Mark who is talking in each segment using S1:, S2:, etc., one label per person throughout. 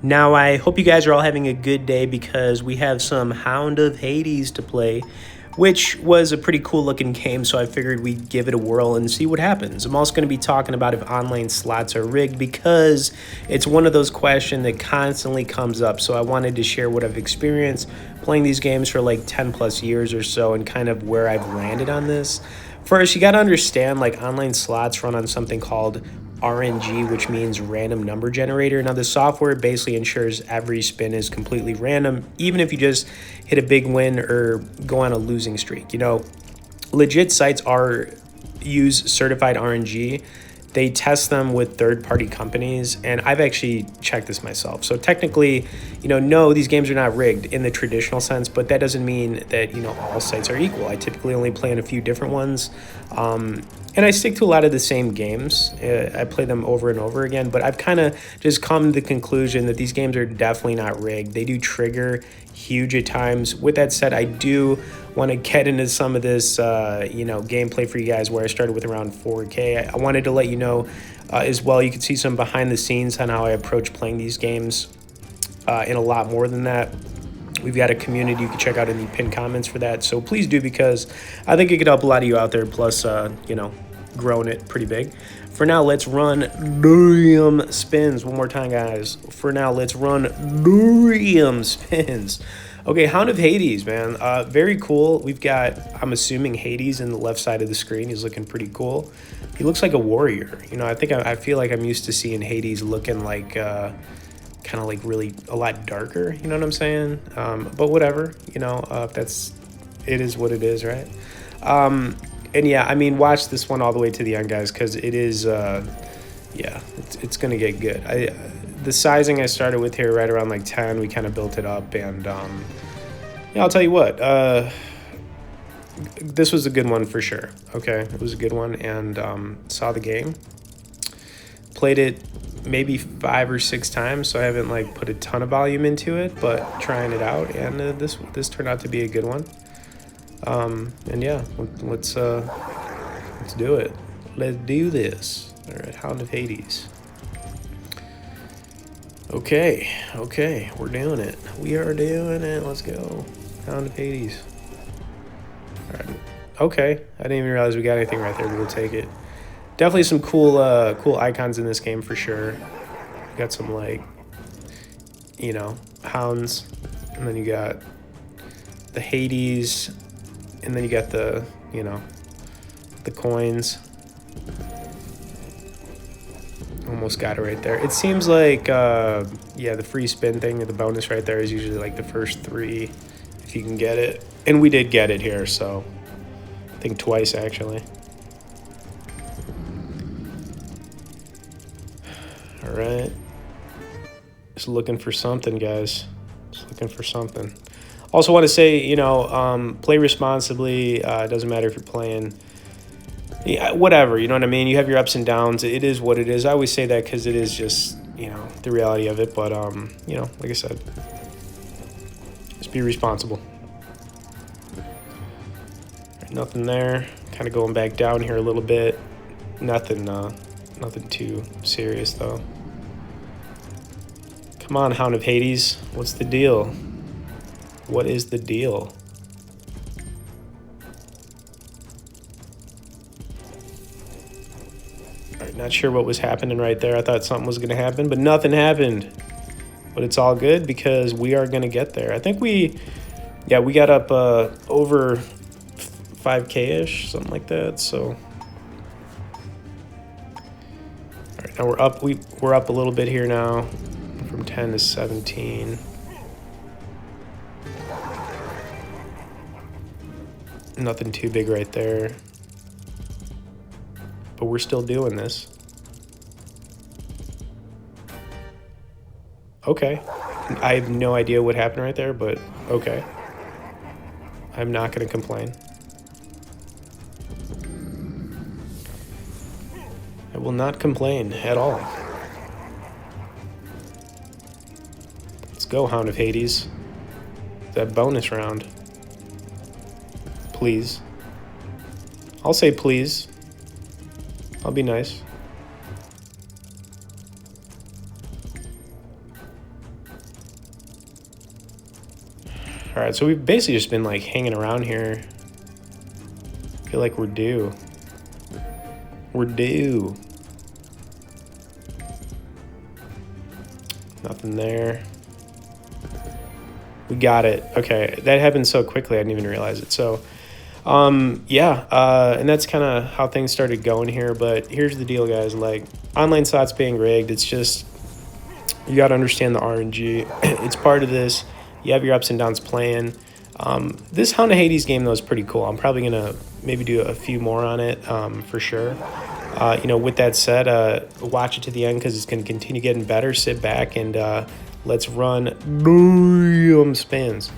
S1: Now, I hope you guys are all having a good day because we have some Hound of Hades to play, which was a pretty cool looking game, so I figured we'd give it a whirl and see what happens. I'm also going to be talking about if online slots are rigged because it's one of those questions that constantly comes up, so I wanted to share what I've experienced playing these games for like 10 plus years or so and kind of where I've landed on this. First, you got to understand like online slots run on something called RNG, which means random number generator. Now, the software basically ensures every spin is completely random, even if you just hit a big win or go on a losing streak. You know, legit sites use certified RNG. They test them with third-party companies, and I've actually checked this myself. So technically, no, these games are not rigged in the traditional sense, but that doesn't mean that, all sites are equal. I typically only play in a few different ones, and I stick to a lot of the same games. I play them over and over again, but I've kind of just come to the conclusion that these games are definitely not rigged. They do trigger huge at times. With that said, I do want to get into some of this, gameplay for you guys where I started with around 4K. I wanted to let you know as well, you can see some behind the scenes on how I approach playing these games and a lot more than that. We've got a community you can check out in the pinned comments for that. So please do, because I think it could help a lot of you out there. Plus, growing it pretty big. For now, let's run damn spins. One more time, guys. For now, let's run damn spins. Okay, Hound of Hades, man. Very cool. We've got, I'm assuming, Hades in the left side of the screen. He's looking pretty cool. He looks like a warrior. I feel like I'm used to seeing Hades looking like kind of like really a lot darker. You know what I'm saying? But whatever. It is what it is, right? And yeah, I mean, watch this one all the way to the end, guys, because it is, it's going to get good. The sizing I started with here right around like 10, we kind of built it up, and I'll tell you what, this was a good one for sure. Okay, it was a good one, and saw the game, played it maybe 5 or 6 times, so I haven't like put a ton of volume into it, but trying it out, and this turned out to be a good one. And yeah, let's do it. Let's do this. All right, Hound of Hades. Okay, we're doing it. We are doing it. Let's go. Hound of Hades. All right. Okay, I didn't even realize we got anything right there, but we'll take it. Definitely some cool icons in this game for sure. Got some like, hounds, and then you got the Hades. And then you got the, the coins. Almost got it right there. It seems like, the free spin thing, the bonus right there is usually like the first 3, if you can get it. And we did get it here, so I think twice actually. All right. Just looking for something, guys. Just looking for something. Also want to say, play responsibly. It doesn't matter if you're playing, whatever, you know what I mean? You have your ups and downs. It is what it is. I always say that because it is just, the reality of it. But, like I said, just be responsible. Nothing there. Kind of going back down here a little bit. Nothing too serious, though. Come on, Hound of Hades. What's the deal? What is the deal? All right, not sure what was happening right there. I thought something was going to happen, but nothing happened. But it's all good because we are going to get there. I think we got up over 5K-ish, something like that. So, all right, now we're up. We're up a little bit here now, from 10 to 17. Nothing too big right there. But we're still doing this. Okay. I have no idea what happened right there, but okay. I'm not going to complain. I will not complain at all. Let's go, Hound of Hades. That bonus round. Please. I'll say please. I'll be nice. All right, so we've basically just been like hanging around here. I feel like we're due. We're due. Nothing there. We got it. Okay, that happened so quickly I didn't even realize it. So, yeah, and that's kind of how things started going here. But here's the deal, guys. Like, online slots being rigged, it's just, you got to understand the RNG. It's part of this. You have your ups and downs playing. This Hound of Hades game, though, is pretty cool. I'm probably going to maybe do a few more on it for sure. You know, with that said, watch it to the end because it's going to continue getting better. Sit back and let's run spins.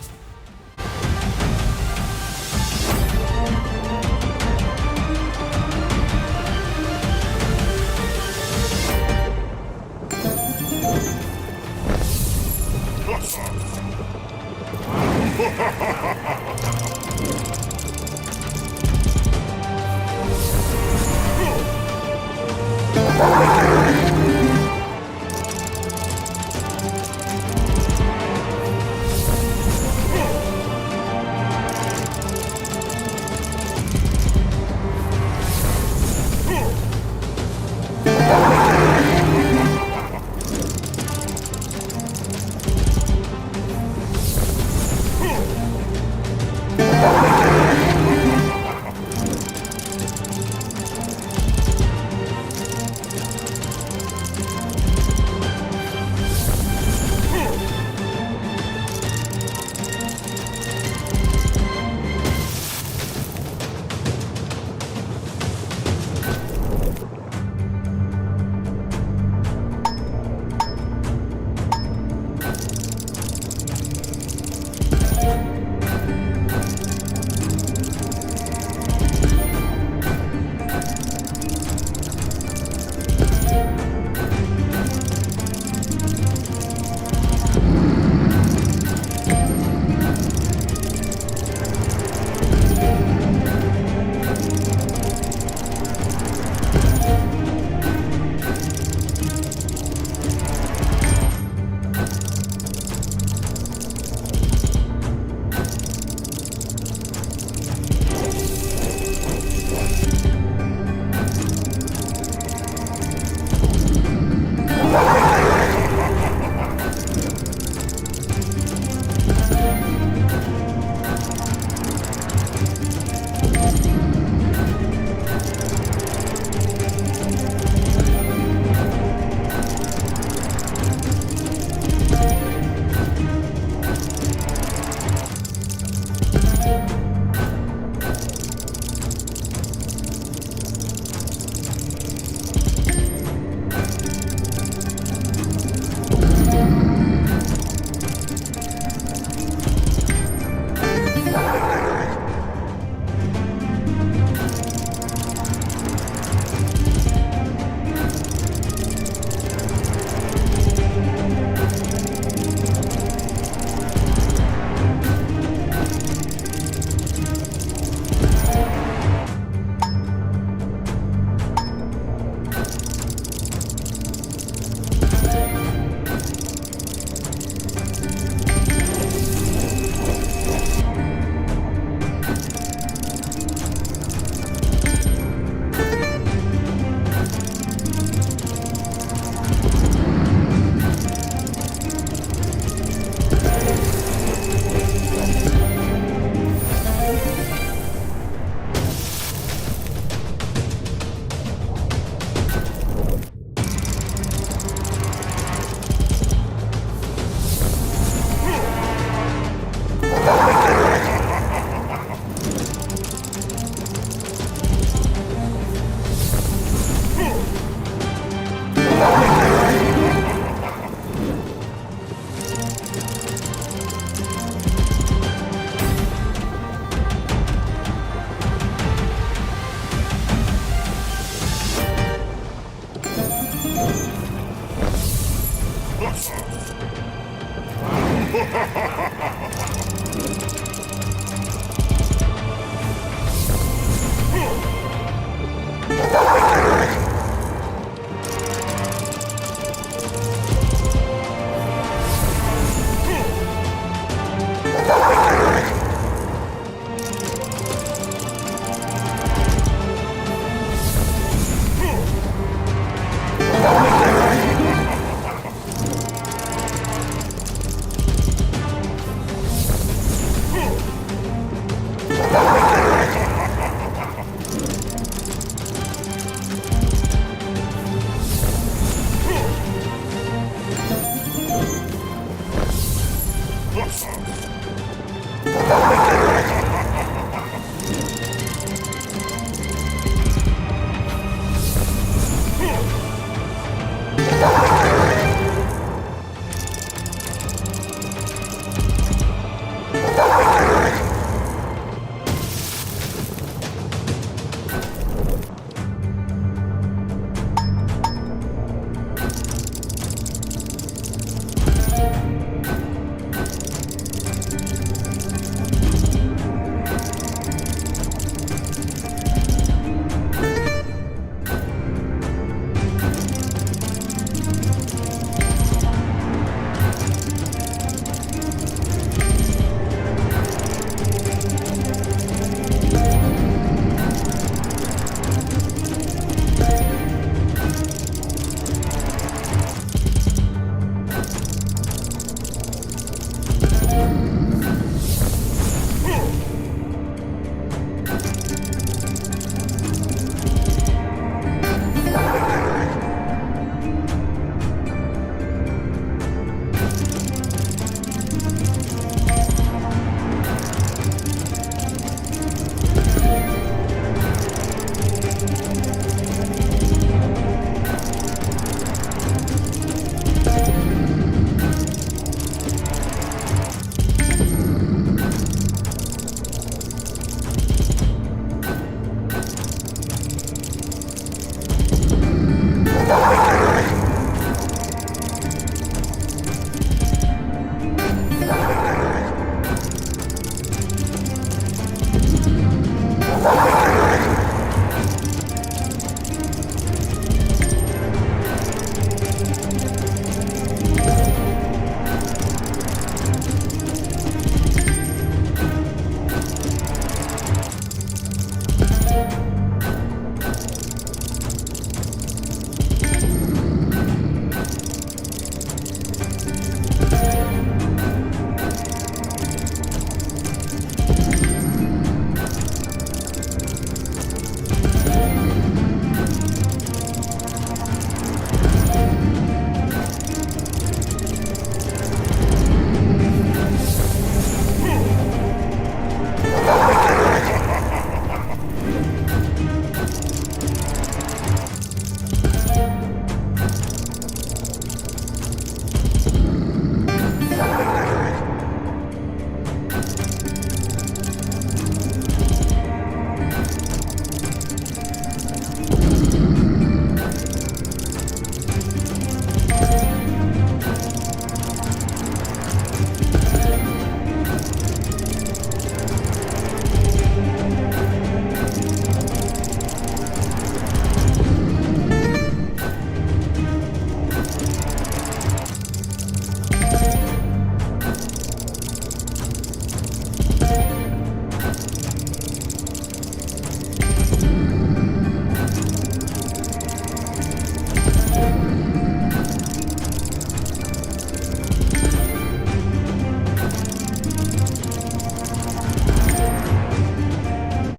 S1: next one.